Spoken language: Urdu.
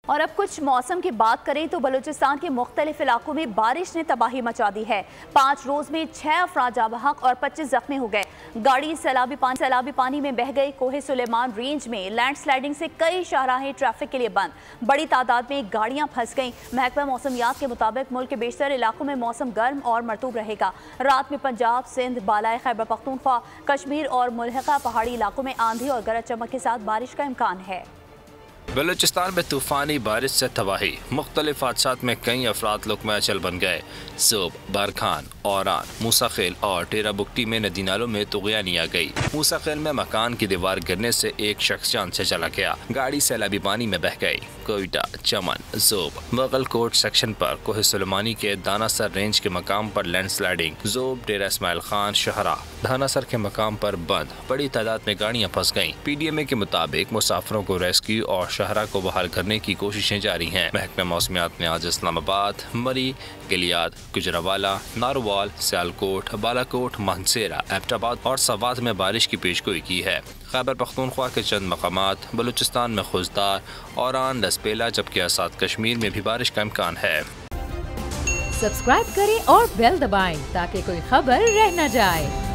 اور اب کچھ موسم کی بات کریں تو بلوچستان کے مختلف علاقوں میں بارش نے تباہی مچا دی ہے۔ 5 روز میں 6 افراد جاں بحق اور 25 زخمی ہو گئے۔ گاڑی سیلابی پانی میں بہہ گئی۔ کوہ سلیمان رینج میں لینڈ سلائیڈنگ سے کئی شاہراہیں ٹریفک کے لیے بند، بڑی تعداد میں گاڑیاں پھنس گئیں۔ محکمہ موسمیات کے مطابق ملک کے بیشتر علاقوں میں موسم گرم اور مرطوب رہے گا۔ رات میں پنجاب، سندھ، بالائے خیبر پختونخوا، کشمیر اور ملحقہ پہاڑی علاقوں میں آندھی اور گرج چمک کے ساتھ بارش کا امکان ہے۔ بلوچستان میں طوفانی بارش سے تباہی، مختلف حادثات میں کئی افراد لقمہ اچل بن گئے۔ زوب، بارکھان، اوران، موسیٰ خیل اور ٹیرا بگٹی میں ندی نالوں میں طغیانی آ گئی۔ موسیٰ خیل میں مکان کی دیوار گرنے سے ایک شخص جان سے چلا گیا۔ گاڑی سیلابی پانی میں بہہ گئی۔ کوئٹہ، چمن، زوب، مغل کوٹ سیکشن پر کوہ سلیمانی کے دانا سر رینج کے مقام پر لینڈ سلائیڈنگ۔ زوب، ڈیرہ اسماعیل خان، شہرہ، دانا سر کے مقام پر بند، بڑی تعداد میں گاڑیاں پھنس گئیں۔ پی ڈی ایم اے کے مطابق مسافروں کو ریسکیو اور شہرہ کو بحال کرنے کی کوششیں جاری ہیں۔ محکمہ موسمیات نے آج اسلام آباد، مری، گلیاد، گجرانوالہ، ناروال، سیالکوٹ، بالاکوٹ، مانسیرہ، ایبٹ آباد اور سوات میں بارش کی پیشگوئی کی ہے۔ خیبر پختونخوا کے چند مقامات، بلوچستان میں خوزدار، اوران، لسپیلا جبکہ آزاد کشمیر میں بھی بارش کا امکان ہے۔ سبسکرائب کریں اور بیل دبائیں تاکہ کوئی خبر رہ نہ جائے۔